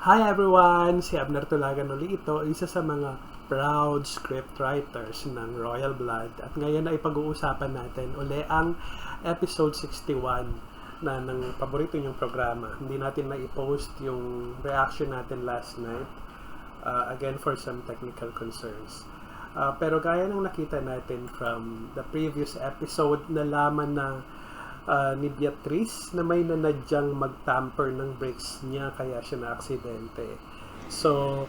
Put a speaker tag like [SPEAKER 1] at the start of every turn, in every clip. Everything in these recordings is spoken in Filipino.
[SPEAKER 1] Hi everyone! Si Abner Tulagan uli ito, isa sa mga proud scriptwriters ng Royal Blood. At ngayon ay pag-uusapan natin uli ang episode 61 na ng paborito niyong programa. Hindi natin na-post yung reaction natin last night. Again, for some technical concerns. Pero gaya ng nakita natin from the previous episode, nalaman na ni Beatrice na may nanadyang mag-tamper ng brakes niya kaya siya na-aksidente. So,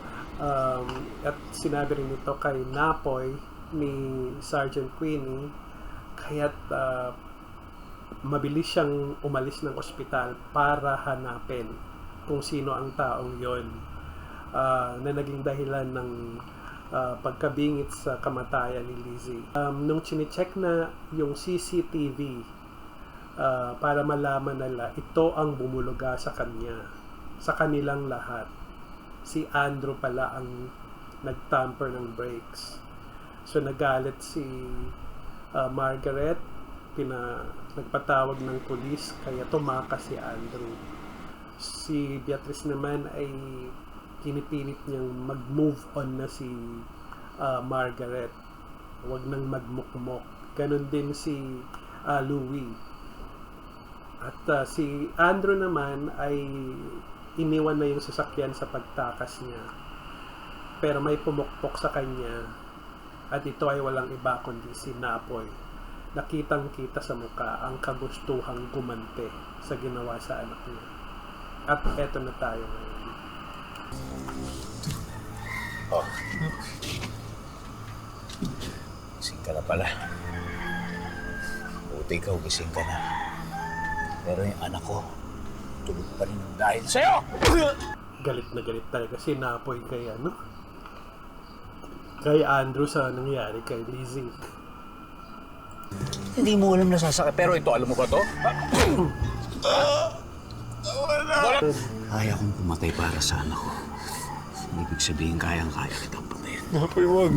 [SPEAKER 1] at sinabi rin ito kay Napoy ni Sergeant Queenie kaya't mabilis siyang umalis ng ospital para hanapin kung sino ang taong yon na naging dahilan ng pagkabingit sa kamatayan ni Lizzie. Nung chine-check na yung CCTV para malaman nila ito ang bumuluga sa kanya, sa kanilang lahat, si Andrew pala ang nagtamper ng brakes. So nagalit si Margaret, nagpatawag ng pulis kaya tumakas si Andrew. Si Beatrice naman ay pinipilit niyang mag-move on na si Margaret, wag nang magmukmok. Ganon din si Louis. At si Andrew naman ay iniwan na yung sasakyan sa pagtakas niya. Pero may pumukpok sa kanya at ito ay walang iba kundi si Napoy. Nakitang-kita sa mukha ang kagustuhang gumante sa ginawa sa anak niya. At eto na tayo ngayon.
[SPEAKER 2] Oh. Gising ka na pala. Buti ikaw, gising ka na. Pero yung anak ko, tulog pa rin dahil sa'yo!
[SPEAKER 1] Galit na galit talaga si Napoy kay kay Andrew sa nangyari kay Lizzie.
[SPEAKER 2] Hindi mo alam na sasakit, pero ito, alam mo ba to? Kaya kong pumatay para sa anak ko. Ibig sabihin, kayang-kaya kitang patayin.
[SPEAKER 1] Napoy, wag.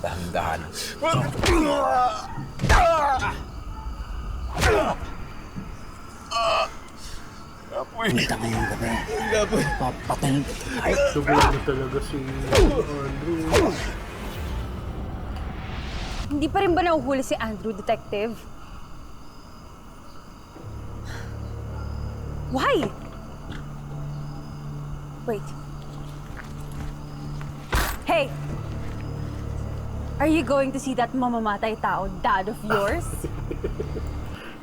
[SPEAKER 2] Dahan-dahan. Punta ngayong gabi. Papatayin kita. Ay!
[SPEAKER 1] Subukan na talaga si Andrew.
[SPEAKER 3] Hindi pa rin ba nahuhuli si Andrew, Detective? Why? Wait. Hey! Are you going to see that mamamatay tao, dad of yours?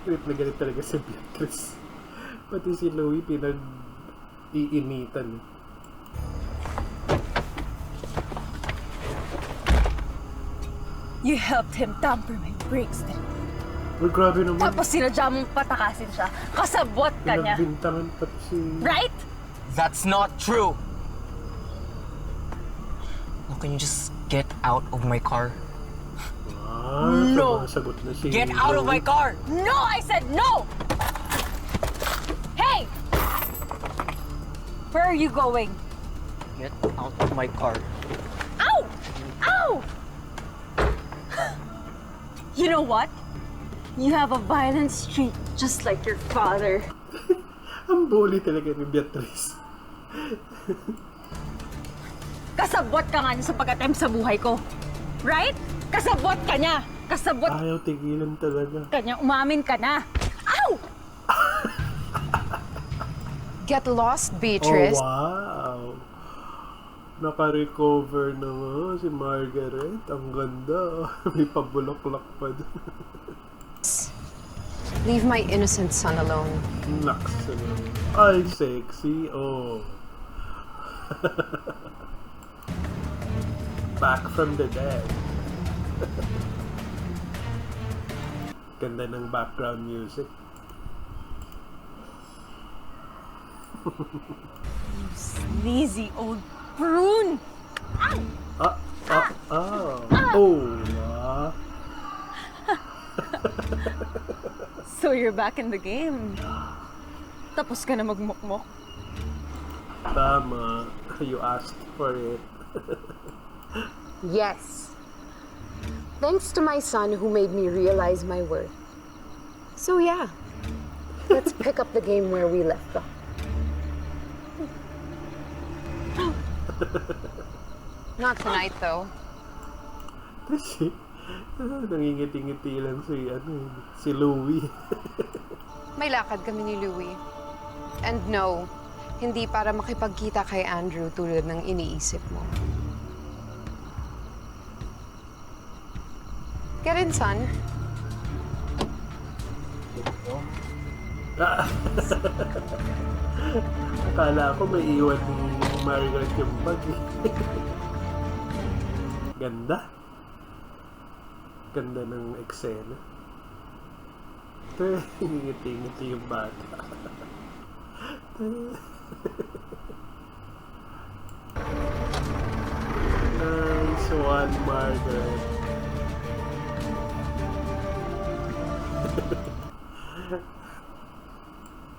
[SPEAKER 1] Galit na galit talaga si Beatrice. Pati si Louie pinag-iinitan.
[SPEAKER 3] You helped him tamper my brakes, then.
[SPEAKER 1] Well, grabe naman.
[SPEAKER 3] Tapos sinadya mong patakasin siya. Kasabwat ka niya.
[SPEAKER 1] Pinagbintangan pati si...
[SPEAKER 3] Right?
[SPEAKER 4] That's not true! Now, can you just get out of my car?
[SPEAKER 3] No.
[SPEAKER 1] Sagot na si
[SPEAKER 4] Get out of my car!
[SPEAKER 3] No! I said no! Hey! Where are you going?
[SPEAKER 4] Get out of my car.
[SPEAKER 3] Ow! Ow! You know what? You have a violent streak just like your father.
[SPEAKER 1] Ang bully talaga ni Beatrice.
[SPEAKER 3] Kasabwat ka nga niya sa pag-attempt sa buhay ko. Right? Kasabwat ka niya. Kasabwat
[SPEAKER 1] Ayaw tigilan talaga.
[SPEAKER 3] ka niya. Umamin ka na. Ow!
[SPEAKER 5] Get lost, Beatrice.
[SPEAKER 1] Oh, wow. Naka-recover na nga si Margaret. Ang ganda. May pabulaklak pa doon.
[SPEAKER 5] Leave my innocent son alone.
[SPEAKER 1] Naks. Ay, sexy. Oh. Back from the dead. Ganda ng background music.
[SPEAKER 3] Sleazy old prune. So you're back in the game. Tapos ka na magmukmok.
[SPEAKER 1] Tama. You asked for it.
[SPEAKER 5] Yes. Thanks to my son who made me realize my worth. So yeah, let's pick up the game where we left off. Not tonight, though.
[SPEAKER 1] Kasi, nangingiti-ngiti lang si Louie.
[SPEAKER 5] May lakad kami ni Louie. And no, hindi para makipagkita kay Andrew tulad ng iniisip mo. Get in, son.
[SPEAKER 1] Akala ko may iwan ni Margaret yung bag eh. Ganda. Ganda ng eksena. Pero ngiti-ngiti yung bata. Nice one, Margaret.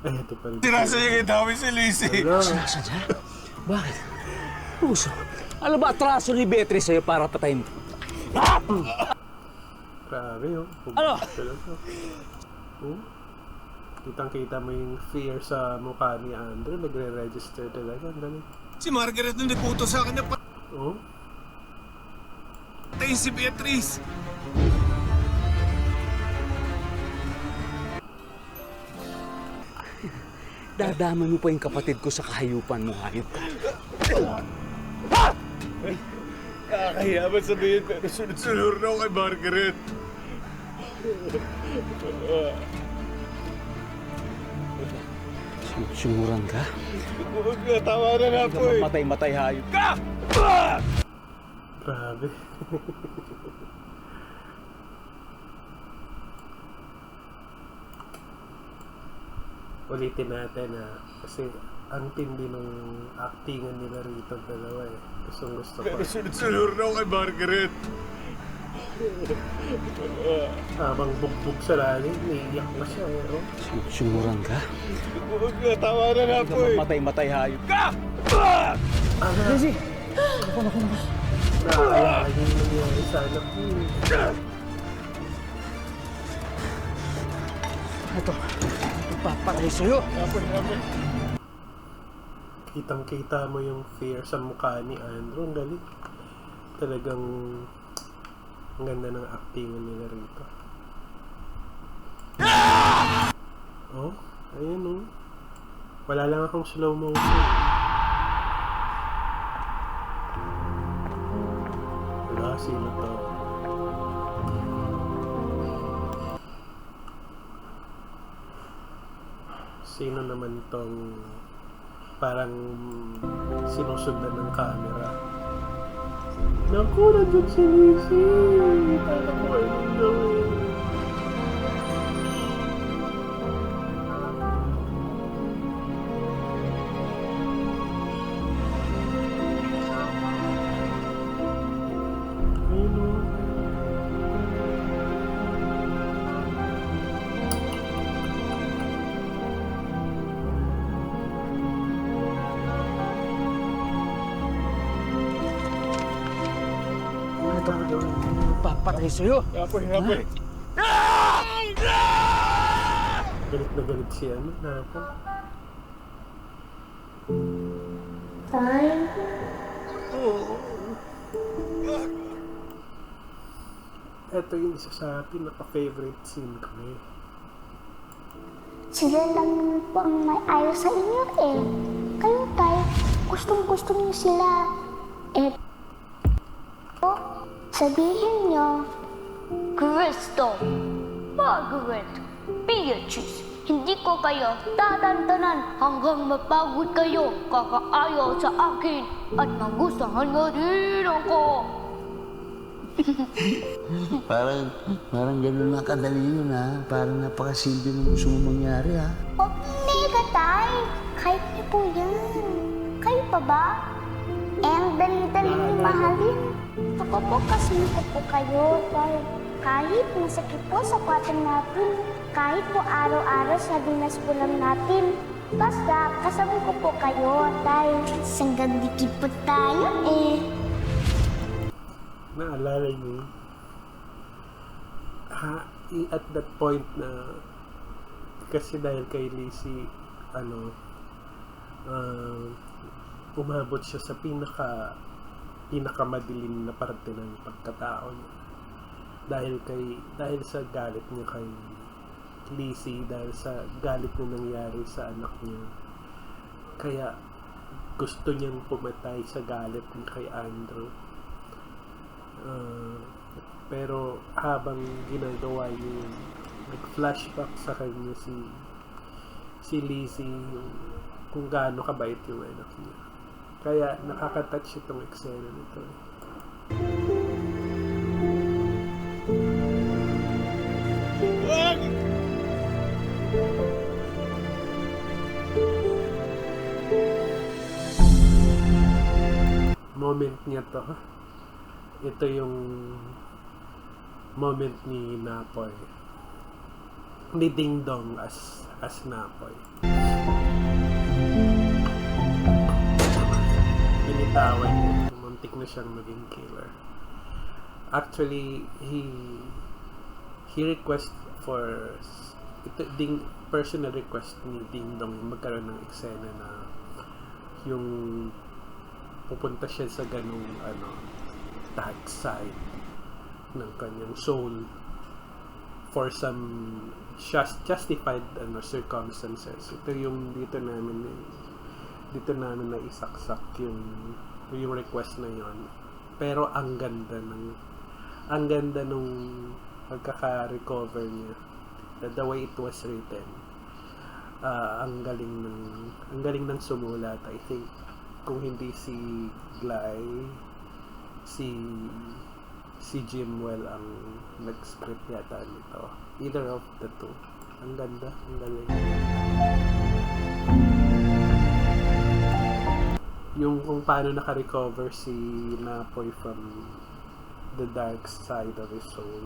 [SPEAKER 1] Ay, ito pa rin.
[SPEAKER 6] Tinasa niya kay Dami si Lizzie.
[SPEAKER 1] Hello.
[SPEAKER 7] Sadya? Bakit? Puso. Ano ba atraso ni Beatrice sa'yo para patayin mo?
[SPEAKER 1] Grabe oh.
[SPEAKER 7] Ano?
[SPEAKER 1] Oh. Kitang-kita mo yung fear sa mukha ni Andrew. Nagre-register talaga. Ang galing.
[SPEAKER 6] Si Margaret nung niputo sa akin na
[SPEAKER 1] Oh.
[SPEAKER 6] patayin si Beatrice.
[SPEAKER 7] Dadaman mo pa yung kapatid ko sa kahayupan mo, hayop ka.
[SPEAKER 6] Nakakahiya ba sabihin pero sunod-sunod na ako kay Margaret.
[SPEAKER 7] Sumuran ka?
[SPEAKER 6] Huwag na, tama na nga po eh.
[SPEAKER 7] Matay-matay, hayop ka!
[SPEAKER 1] Grabe. Ulitin natin kasi ang tindi ng actingan nila rito dalawa eh. Gusto ko.
[SPEAKER 6] Pero sunod-sunod na ako kay Margaret.
[SPEAKER 1] Habang bugbog sa lalim, naiiyak na siya eh. Oh.
[SPEAKER 7] Sumuran ka?
[SPEAKER 6] Huwag na, tama na nga po eh.
[SPEAKER 7] Matay-matay, hayop ka!
[SPEAKER 1] Lizzie! Nakakayaan yung nangyari sa anak ko eh.
[SPEAKER 7] Ito, papatay sa'yo.
[SPEAKER 1] Kitang-kita mo yung fear sa mukha ni Andrew. Ang galing. Talagang ang ganda ng actingan nila rito. Oh, ayun oh. Wala lang akong slow motion. Wala, sino to? Sino naman tong parang sinusundan ng camera? Naku, nandiyan si Lizzie! Kala ko anong gawin. Ayun o.
[SPEAKER 7] Papatay sa'yo.
[SPEAKER 6] Apoy, apoy.
[SPEAKER 1] Galit na galit siya, ano? Nako. Ito yung isa sa pinaka-favorite scene ko eh.
[SPEAKER 8] Sila lang naman po ang may ayaw sa inyo eh. Kayo tay, gustong-gusto niyo sila. Eh, po, sabihin niyo, Crystal, Margaret, Beatrice, hindi ko kayo tatantanan hanggang mapagod kayo kakaayaw sa akin at magustuhan nga rin ako.
[SPEAKER 9] Parang ganun na kadali yun ha. Parang napakasimple ng gusto mo mangyari ha.
[SPEAKER 8] Oh, mega tay! Kahit niyo po yan. Kayo pa ba? Eh, ang dali-dali niyo mahalin. Ako po kasi ko po kayo, tay. Kahit masakit po sa kwarto natin, kahit po araw-araw sa dinas po lang natin, basta kasama ko po kayo, tay. Sanggang dikit po tayo eh.
[SPEAKER 1] Naalala niyo at that point na kasi dahil kay Lizzie umabot siya sa pinakamadilim na parte ng pagkatao niya. Dahil sa galit niya kay Lizzie, dahil sa galit na nangyari sa anak niya. Kaya gusto niyang pumatay sa galit ni kay Andrew. Pero habang ginagawa niya yun, nag-flashback sa kanya si Lizzie, kung gaano kabait yung anak niya. Kaya nakaka-touch itong eksena nito. Moment niya to. Ito yung moment ni Napoy. Ni Ding Dong as Napoy. Binitawan niya. Muntik na siyang maging killer. Actually, he request for personal request ni Ding Dong magkaroon ng eksena na yung pupunta siya sa ganung dark side ng kanyang soul for some justified circumstances. Ito yung dito namin na isaksak yung request na yon. Pero ang ganda nung pagkaka-recover niya, the way it was written. Ang galing ng sumulat. I think kung hindi si Glay, si Jimwell ang nag-script yata nito. Either of the two. Ang ganda, ang galing. Yung kung paano naka-recover si Napoy from the dark side of his soul.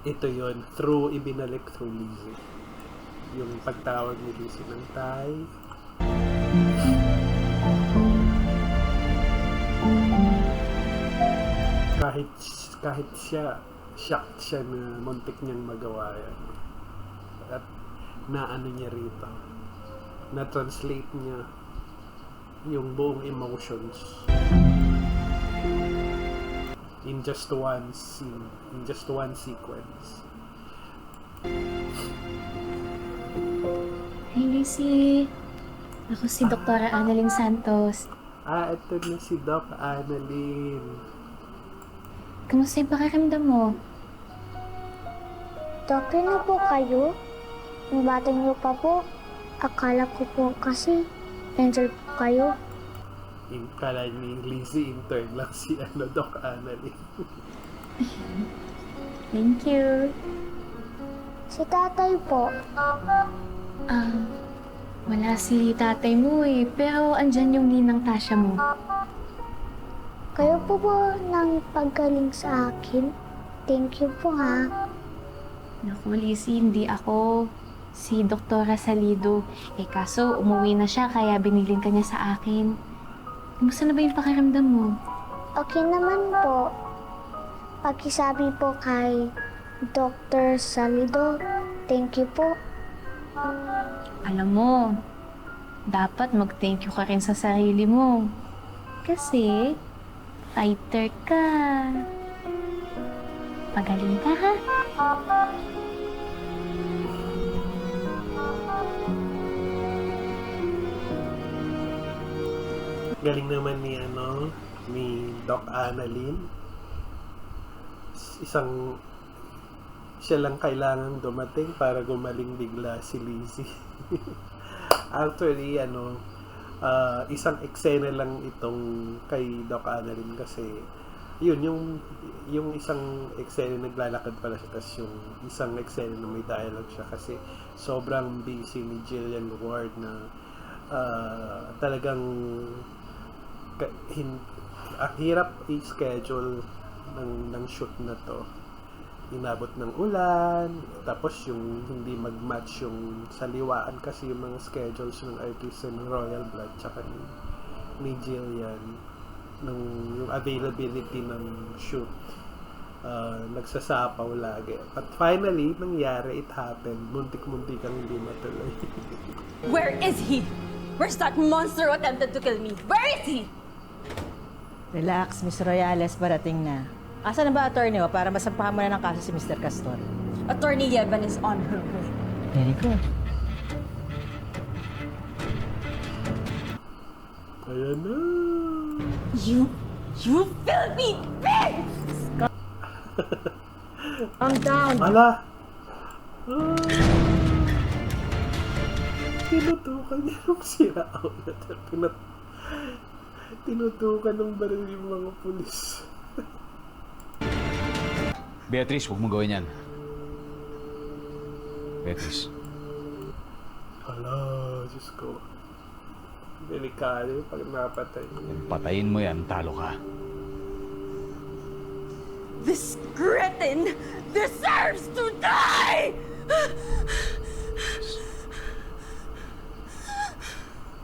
[SPEAKER 1] Ito yon ibinalik through Lizzie. Yung pagtawag ni Lizzie ng Tay. Kahit shocked siya na muntik niyang magawa yan. At naano niya rito. Na-translate niya yung buong emotions in just one scene, in just one sequence.
[SPEAKER 10] Hey, Lucy. Ako si Dr. Annalyn Santos.
[SPEAKER 1] Ito na si Doc Annalyn.
[SPEAKER 10] Kamusta yung pakiramdam mo?
[SPEAKER 8] Doktor na po kayo? Yung bata niyo pa po? Akala ko po kasi angel po kayo.
[SPEAKER 1] Kala ni Lizzie, intern lang si Doc Annalyn.
[SPEAKER 10] Thank you.
[SPEAKER 8] Si tatay po.
[SPEAKER 10] Wala si tatay mo eh. Pero andyan yung ninang Tasha mo.
[SPEAKER 8] Kayo po ba nang paggaling sa akin? Thank you po ha.
[SPEAKER 10] Naku, Lizzie, hindi ako. Si Doktora Salido. Kaso umuwi na siya kaya binilin ka niya sa akin. Kumusta na ba yung pakiramdam mo?
[SPEAKER 8] Okay naman po. Pakisabi po kay Dr. Salido, thank you po.
[SPEAKER 10] Alam mo, dapat mag-thank you ka rin sa sarili mo. Kasi, fighter ka. Magaling ka, ha?
[SPEAKER 1] Galing naman ni Doc Annalyn. Siya lang kailangan dumating para gumaling bigla si Lizzie. Actually, isang eksena lang itong kay Doc Annalyn kasi yung isang eksena naglalakad pala siya, tapos yung isang eksena na may dialogue siya kasi sobrang busy ni Jillian Ward na talagang ang hirap i-schedule ng shoot na to. Inabot ng ulan, tapos yung hindi mag-match yung saliwaan kasi yung mga schedules ng artist ng Royal Blood tsaka ni Jillian yung availability ng shoot. nagsasapaw lagi. But finally, nangyari, it happened. Muntik-muntik ang hindi matuloy.
[SPEAKER 3] Where is he? Where's that monster who attempted to kill me? Where is he?
[SPEAKER 11] Relax, Miss Royales, parating na. Asa na ba attorney mo para masampahan mo na ng kaso si Mr. Castor?
[SPEAKER 3] Attorney Yeban is on her way.
[SPEAKER 11] Very good.
[SPEAKER 1] Ayan na.
[SPEAKER 3] You filthy pig! Calm down.
[SPEAKER 1] Ala! Tinutukan niya yung sira outlet. Tinutukan ng baril yung mga pulis.
[SPEAKER 2] Beatrice, huwag mo gawin yan. Beatrice.
[SPEAKER 1] Ala, Diyos ko. Delikado yung pag napatay.
[SPEAKER 2] Patayin mo yan, talo ka.
[SPEAKER 3] This cretin deserves to die!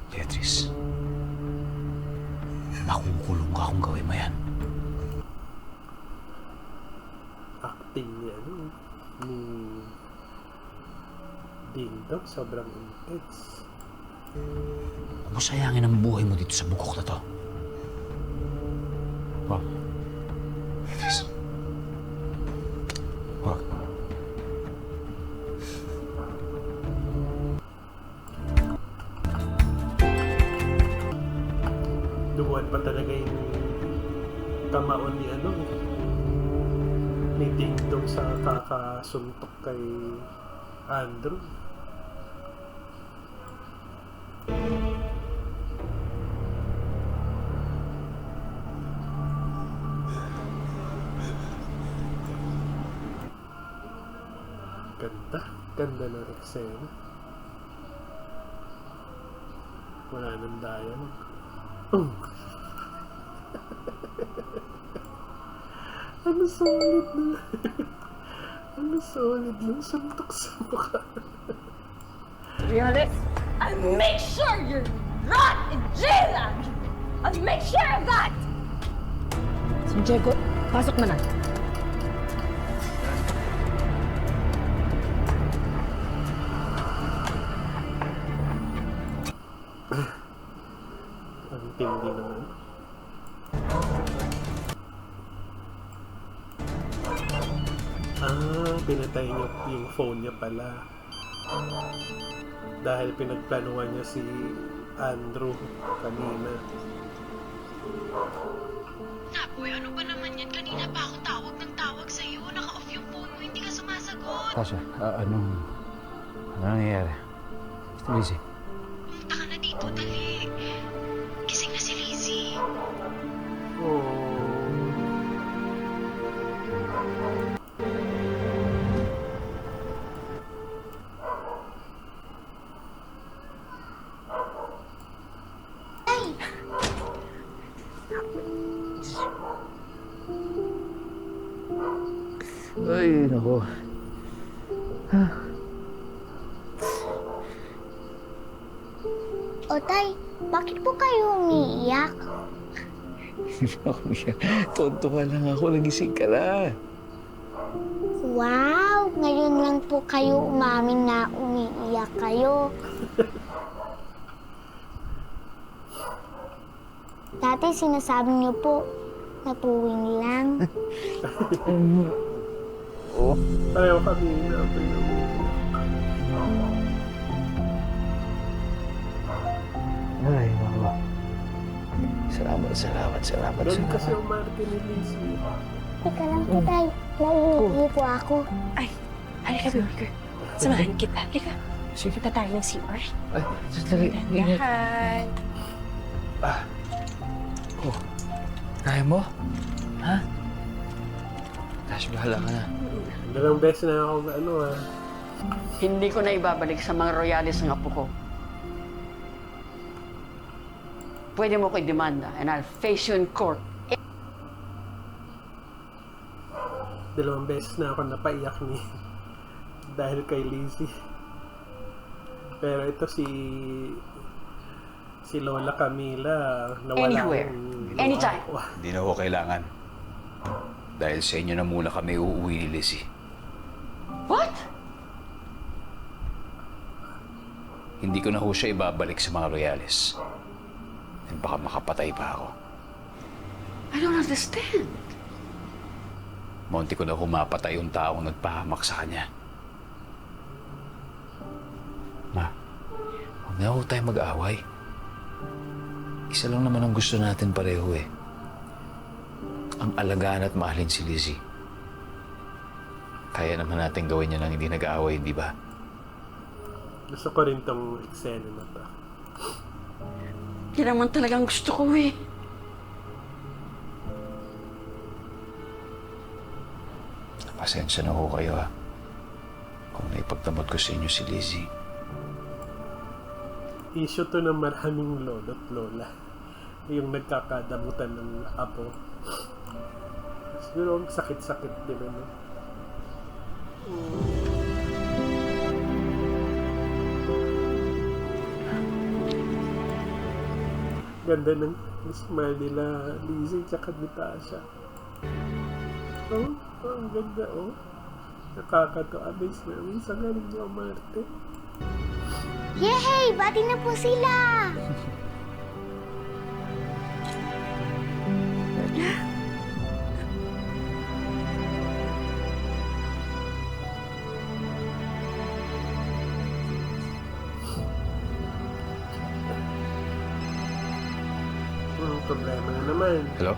[SPEAKER 2] Beatrice. Makukulong ka kung gawin mo yan.
[SPEAKER 1] Acting niya, no? Ni Ding Dong, sobrang intense.
[SPEAKER 2] Huwag mo sayangin ang buhay mo dito sa bukok na to. Wag. Beatrice. Wag.
[SPEAKER 1] Duguan pa talaga yung kamaon ni ni Ding Dong sa kakasuntok kay Andrew. Ganda ng eksena. Wala nang dialogue. Ano solid na. Ano solid na suntok sa mukha.
[SPEAKER 3] Really? I'll make sure you're rot in jail, Abby! I'll make sure of that!
[SPEAKER 11] Santiago, pasok na na.
[SPEAKER 1] Ang tindi naman. Pinatay niya yung phone niya pala. Dahil pinagplanuhan niya si Andrew kanina.
[SPEAKER 10] Napoy, ano ba naman yan? Kanina pa ako tawag ng tawag sa'yo. Naka-off yung phone mo, hindi ka sumasagot.
[SPEAKER 2] Tasha, ano nangyayari? Mr. Lizzie.
[SPEAKER 10] Pumunta ka na dito, dali. Gising na si Lizzie.
[SPEAKER 1] Oh.
[SPEAKER 9] Ay, nako.
[SPEAKER 8] O tay, bakit po kayo umiiyak?
[SPEAKER 9] Tonto ka lang ako. Nagising ka na.
[SPEAKER 8] Wow! Ngayon lang po kayo umamin na umiiyak kayo. Dati sinasabi niyo po na tuwing lang.
[SPEAKER 1] Ayaw kami na.
[SPEAKER 9] Ay, nako. Salamat.
[SPEAKER 1] Ganun kasi umarte ni Lizzie.
[SPEAKER 8] Teka lang po tay, naiinigi po ako.
[SPEAKER 3] Halika, baby girl. Samahan kita. Halika. Sige. Punta tayo ng CR.
[SPEAKER 9] Ay, sandali. Ingat.
[SPEAKER 3] Dahan.
[SPEAKER 9] Kaya mo? Ha? Tash, bahala ka na.
[SPEAKER 1] Dalawang beses na ako
[SPEAKER 12] Hindi ko na ibabalik sa mga royales ng apo ko. Pwede mo ko i-demanda and I'll face you in court.
[SPEAKER 1] Dalawang beses na ako napaiyak ni dahil kay Lizzie. Pero ito si Lola Camila nawala
[SPEAKER 12] Anywhere, anytime.
[SPEAKER 2] Hindi na ako kailangan. Dahil sa inyo na muna kami uuwi ni Lizzie.
[SPEAKER 12] What?
[SPEAKER 2] Hindi ko na ho siya ibabalik sa mga Royales. At baka makapatay pa ako.
[SPEAKER 12] I don't understand.
[SPEAKER 2] Munti ko na humapatay yung taong nagpahamak sa kanya. Ma, huwag na ho tayo mag-away. Isa lang naman ang gusto natin pareho eh. Ang alagaan at mahalin si Lizzie. Kaya naman natin gawin yan nang hindi nag-aaway, di ba?
[SPEAKER 1] Gusto ko rin tong eksena na to.
[SPEAKER 12] Yan naman talagang gusto ko eh.
[SPEAKER 2] Pasensya na ho kayo ha. Kung naipagdamot ko sa inyo si Lizzie.
[SPEAKER 1] Issue to ng maraming lolo't lola. Yung nagkakadamutan ng apo. Siguro ang sakit-sakit din ano. Ganda ng smile nila Lizzie tsaka ni Tasha. Oh, ang ganda oh. Nakakatawa. Amaze na amaze. Ang galing niya umarte.
[SPEAKER 8] Yay! Bati na po sila!
[SPEAKER 1] Problema na naman.
[SPEAKER 2] Hello?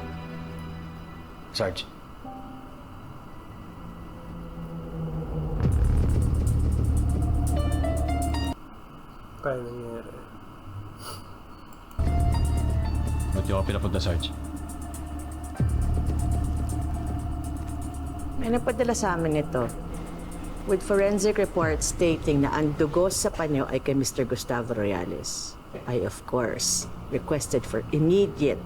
[SPEAKER 2] Sarge?
[SPEAKER 1] Kaya nangyari.
[SPEAKER 2] Ba't yung ako pinapunta, Sarge?
[SPEAKER 11] May napadala sa amin ito. With forensic report stating na ang dugo sa panyo ay kay Mr. Gustavo Royales. I, of course, requested for immediate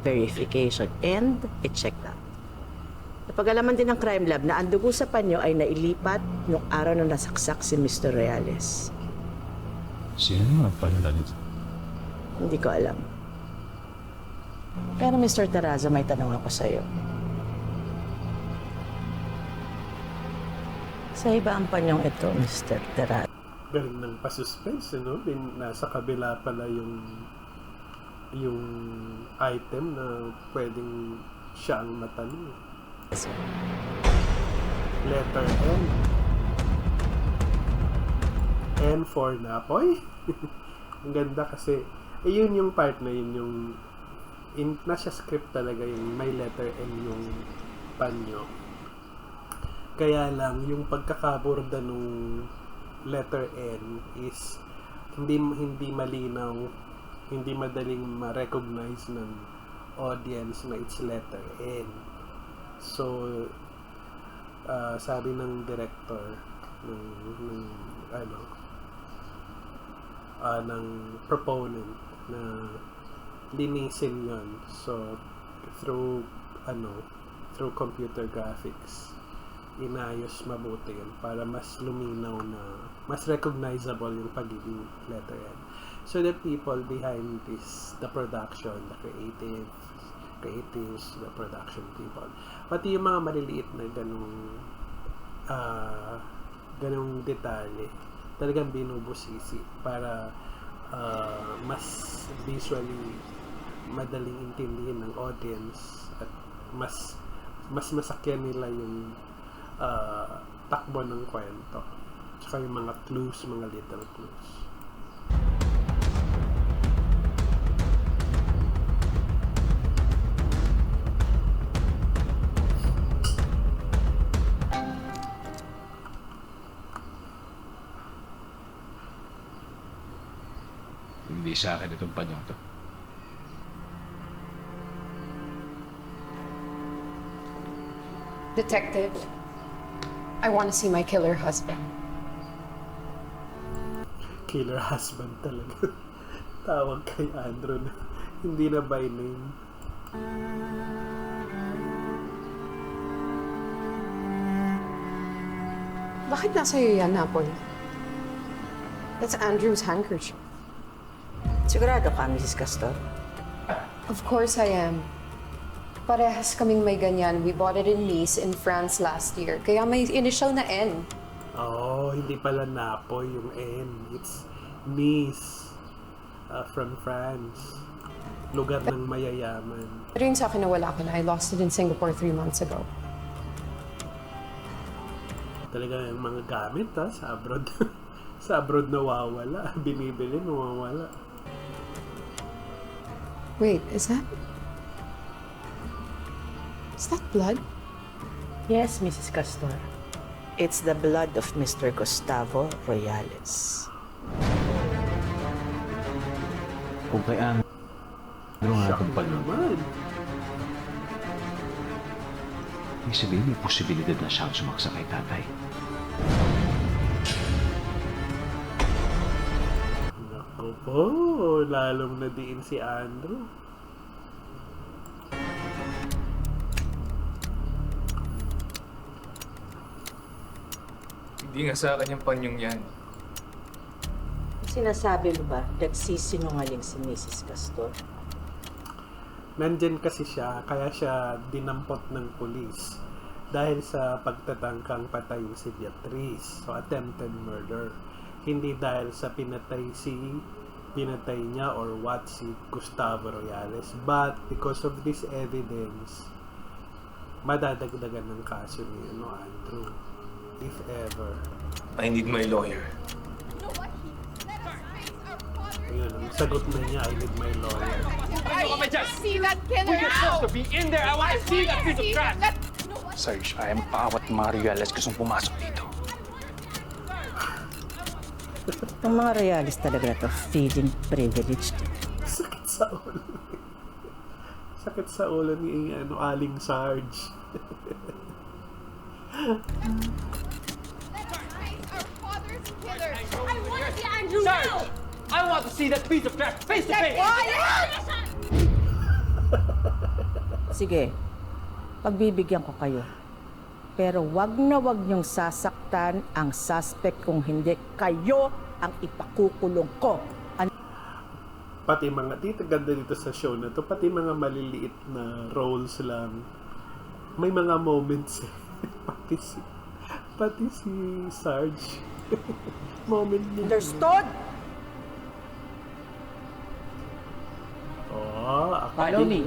[SPEAKER 11] verification and it checked out. Napag-alaman din ng crime lab na ang dugo sa panyo ay nailipat noong araw na nasaksak si Mr. Royales.
[SPEAKER 2] Sino naman nagpadala nito?
[SPEAKER 11] Hindi ko alam. Pero Mr. Tarazo, may tanong ako sa'yo. Sa iba ang panyong ito, Mr. Tarazo.
[SPEAKER 1] Galing ng pasuspense, no? Nasa kabila pala yung item na pwedeng siya ang matanong. Letter N. N for Napoy. Ang ganda kasi, yun yung part na yun yung nasa script talaga yung may letter N yung panyo. Kaya lang, yung pagkakaborda nung letter N is hindi malinaw, hindi madaling ma-recognize ng audience na it's letter N. So, sabi ng director ng proponent na linisin yon. So, through computer graphics, inayos mabuti yun para mas luminaw na, mas recognizable yung pagiging letter N. So the people behind this, the production, the creatives, the production people, pati yung mga maliliit na ganung detalye, talagang binubusisi para mas visually madaling intindihin ng audience at mas masakyan nila yung takbo ng kwento. Tsaka yung mga clues, mga little clues.
[SPEAKER 2] Hindi sa akin itong panyong to.
[SPEAKER 5] Detective, I want to see my killer husband.
[SPEAKER 1] Killer husband talaga. Tawag kay Andrew na hindi na by name.
[SPEAKER 5] Bakit nasa iyo yan, Napoli? That's Andrew's handkerchief.
[SPEAKER 11] Sigurado ka, Mrs. Castor?
[SPEAKER 5] Of course I am. Parehas kaming may ganyan. We bought it in Nice in France last year. Kaya may initial na N.
[SPEAKER 1] Oh, hindi pala Napoy yung N. It's Nice. From France. Lugar ng mayayaman.
[SPEAKER 5] Pero yun sa akin nawala ko na. I lost it in Singapore 3 months ago.
[SPEAKER 1] Talaga yung mga gamit sa abroad. Sa abroad nawawala. Binibili, nawawala.
[SPEAKER 5] Wait, is that blood?
[SPEAKER 11] Yes, Mrs. Castor. It's the blood of Mr. Gustavo Royales.
[SPEAKER 2] Kung kay Andrew nga
[SPEAKER 1] Shock
[SPEAKER 2] pala,
[SPEAKER 1] naman.
[SPEAKER 2] may sabihin may posibilidad na siyang sumaksa kay tatay.
[SPEAKER 1] Naku po, lalong nadiin si Andrew.
[SPEAKER 6] Hindi nga sa akin yung panyong yan.
[SPEAKER 11] Sinasabi mo ba nagsisinungaling si Mrs. Castor?
[SPEAKER 1] Nandyan kasi siya, kaya siya dinampot ng pulis dahil sa pagtatangkang patayin si Beatrice. So, attempted murder. Hindi dahil sa pinatay niya or what si Gustavo Royales. But, because of this evidence, madadagdagan ng kaso ni Andrew. If ever.
[SPEAKER 6] I need my lawyer.
[SPEAKER 1] Ayun, ang sagot na niya, I need my lawyer.
[SPEAKER 3] See that killer now!
[SPEAKER 7] to be in there! I want to see that piece of trash!
[SPEAKER 2] Sarge, ayaw bawat mga Royales gustong pumasok dito.
[SPEAKER 11] Ang mga Royales talaga na to, feeling privileged.
[SPEAKER 1] Sakit sa ulo. Sakit sa ulo ni Aling Sarge.
[SPEAKER 3] I want to see Andrew now!
[SPEAKER 7] I want to see that piece of trash face to face!
[SPEAKER 11] Sige, pagbibigyan ko kayo. Pero wag niyong sasaktan ang suspect kung hindi kayo ang ipakukulong ko.
[SPEAKER 1] Pati mga, ganda dito sa show na to, pati mga maliliit na roles lang, may mga moments pati si Sarge. Moment niya.
[SPEAKER 11] Understood?
[SPEAKER 1] Oh,
[SPEAKER 11] Follow me.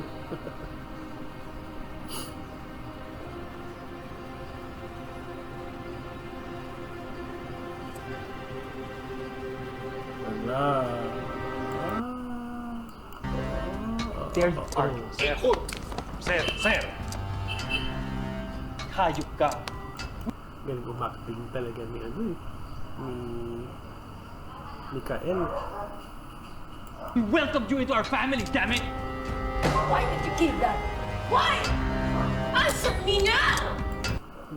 [SPEAKER 1] Wala.
[SPEAKER 7] There you are.
[SPEAKER 6] Sir! Sir!
[SPEAKER 7] Hayop ka.
[SPEAKER 1] Galing umakting talaga ni Mikael.
[SPEAKER 7] We welcomed you into our family, damn it!
[SPEAKER 3] Why did you keep that? Why? Answer me now!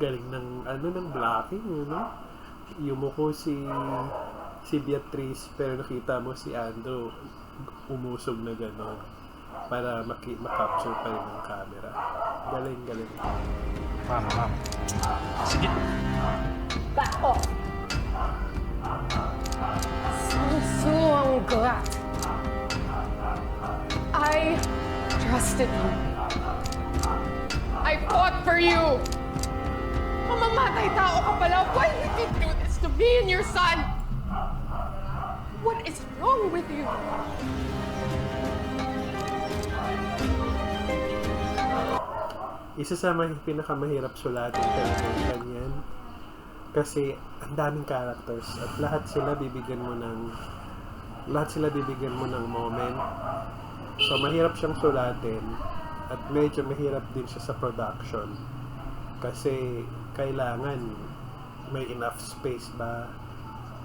[SPEAKER 1] Galing ng blocking, Yumuko si Beatrice, pero nakita mo si Andrew umusog na gano'n para makapture pa rin ng camera. Galing.
[SPEAKER 6] Ma'am. Sige.
[SPEAKER 3] Back off!
[SPEAKER 5] Suanggat. I trusted you. I fought for you. Mamamatay tao ka pala. Why did you do this to me and your son? What is wrong with you?
[SPEAKER 1] Isa sa pinakamahirap sulatin talaga yung ganyan. Kasi ang daming characters at lahat sila bibigyan mo ng moment. So mahirap siyang sulatin at medyo mahirap din siya sa production. Kasi kailangan may enough space ba?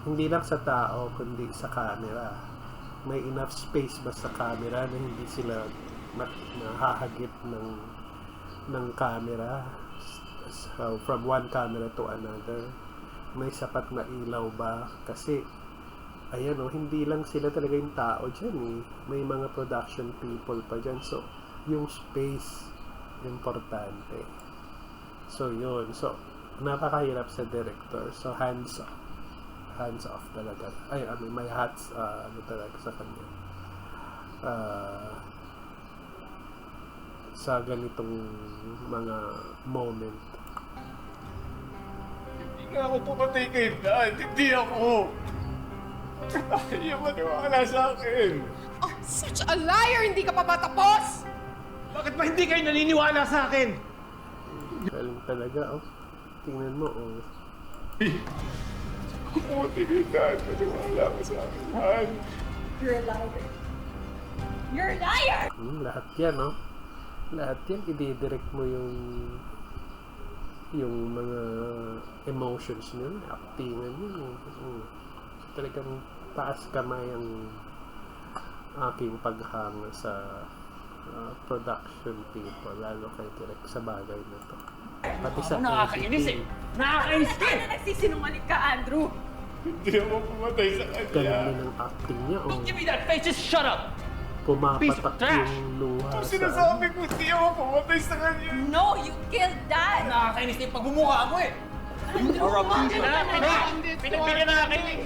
[SPEAKER 1] Hindi lang sa tao kundi sa camera. May enough space ba sa camera na hindi sila nahahagip ng camera, so, from one camera to another. May sapat na ilaw ba? Kasi ayan hindi lang sila talaga yung tao dyan may mga production people pa dyan, so yung space importante. So yun, so napakahirap sa director, so hands off talaga. My hats talaga sa kanya. sa ganitong mga moment.
[SPEAKER 6] Hindi nga ako pumatay kay Dad. Hindi ako. Ayaw maniwala sa akin.
[SPEAKER 5] Oh, such a liar! Hindi ka pa ba tapos?
[SPEAKER 6] Bakit ba hindi kayo naniniwala sa akin?
[SPEAKER 1] Galing talaga, oh. Tingnan mo, oh.
[SPEAKER 6] Pumatay kay Dad. Maniwala ka sa akin, Han.
[SPEAKER 3] You're a liar. You're a liar!
[SPEAKER 1] Lahat yan, no? Lahat yan, i-direct mo yung mga emotions nyo, actingan nyo. Talagang taas kamay ang aking paghanga sa production people, lalo kay direct sa bagay na to. Pati sa
[SPEAKER 7] Nakakainis eh! Nakakainis ka eh!
[SPEAKER 3] Nagsisinungaling ka, Andrew!
[SPEAKER 6] Hindi ako pumatay sa kanya.
[SPEAKER 1] ganun din ang acting niya, oh.
[SPEAKER 7] Don't give me that face! Just shut up! Piece of
[SPEAKER 1] Pumapatak
[SPEAKER 7] trash!
[SPEAKER 1] yung luha
[SPEAKER 6] Kung
[SPEAKER 1] sa...
[SPEAKER 6] sinasabi ko, hindi ako pumatay sa kanya.
[SPEAKER 3] No, you killed Dad!
[SPEAKER 7] Nakakainis na yung pagmumukha mo eh! Pinagbigyan na kayo eh!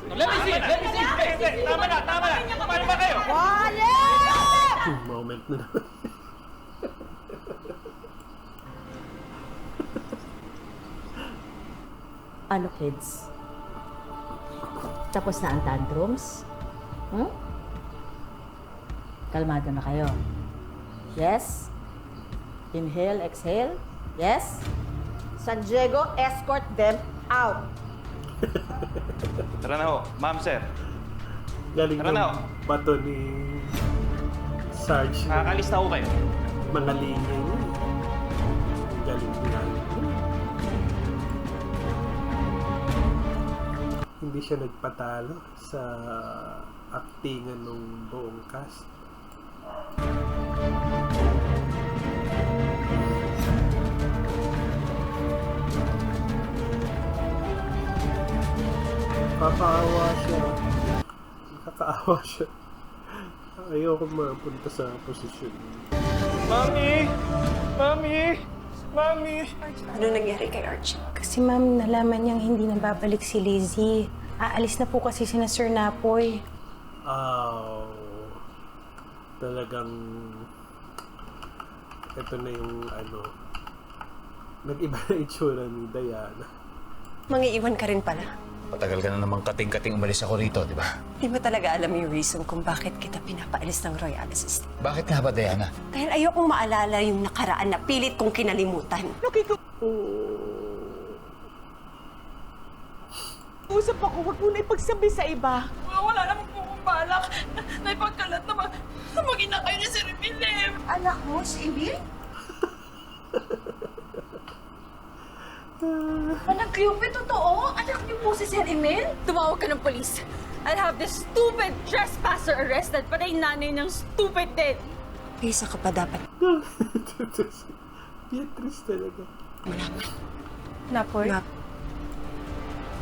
[SPEAKER 7] Let me see! Let me see! Tama na! Tama na! Paano ba kayo?
[SPEAKER 1] Moment na naman.
[SPEAKER 11] Ano, kids? Tapos na ang tantrums? Kalmado na kayo. Yes? Inhale, exhale. Yes? San Diego, escort them out.
[SPEAKER 13] Tara na ho, ma'am, sir.
[SPEAKER 1] Galing
[SPEAKER 13] Tara na, oh.
[SPEAKER 1] ng bato ni Sarge.
[SPEAKER 13] Nakakalis na ho kayo.
[SPEAKER 1] Mga linya niya. Galing niya. Hindi siya nagpatalo sa actingan ng buong cast. Nakakaawa siya. Nakakaawa siya. Ayoko mapunta sa posisyon.
[SPEAKER 6] Mami! Mami! Mami!
[SPEAKER 14] Ano nangyari kay Archie? Kasi ma'am, nalaman niyang hindi na babalik si Lizzie. Aalis na po kasi sina Sir Napoy.
[SPEAKER 1] Talagang ito na yung nag-iba na itsura ni Diana.
[SPEAKER 14] Mangiiwan ka rin pala.
[SPEAKER 2] Patagal ka na namang kating-kating umalis ako rito, di ba?
[SPEAKER 14] Di mo talaga alam yung reason kung bakit kita pinapaalis ng Royales Estate.
[SPEAKER 2] Bakit nga ba, Diana?
[SPEAKER 14] Dahil ayokong maalala yung nakaraan na pilit kong kinalimutan.
[SPEAKER 5] Usap ako, huwag mo na ipagsabi sa iba.
[SPEAKER 3] Wala naman po akong balak na ipagkalat na maging na kayo ni Sir Emil.
[SPEAKER 14] Anak mo, si Emil?
[SPEAKER 3] Anak Cupid, totoo? Anak niyo po si Sir Emil? Tumawag ka ng polis. I'll have this stupid trespasser arrested, pati yung nanay ng stupid din.
[SPEAKER 14] Isa ka pa dapat.
[SPEAKER 1] Beatrice talaga.
[SPEAKER 14] Napoy?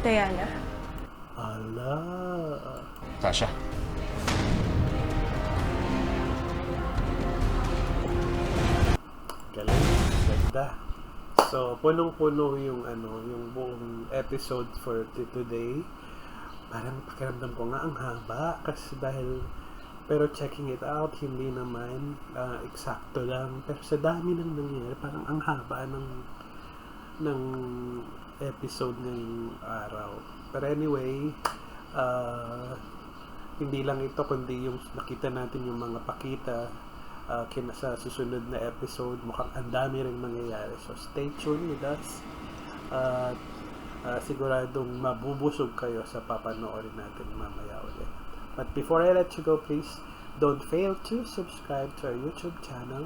[SPEAKER 14] Diana?
[SPEAKER 1] Ala.
[SPEAKER 2] Tasha.
[SPEAKER 1] Galing. Ganda. So, punong-puno yung yung buong episode for today. Parang pakiramdam ko nga ang haba kasi pero checking it out, hindi naman eksakto lang. Pero sa dami nang nangyari, parang ang haba ng episode ngayong araw. Pero anyway, hindi lang ito kundi yung nakita natin yung mga pakita sa susunod na episode. Mukhang ang dami rin mangyayari. So stay tuned with us. Siguradong mabubusog kayo sa papanoorin natin mamaya ulit. But before I let you go, please don't fail to subscribe to our YouTube channel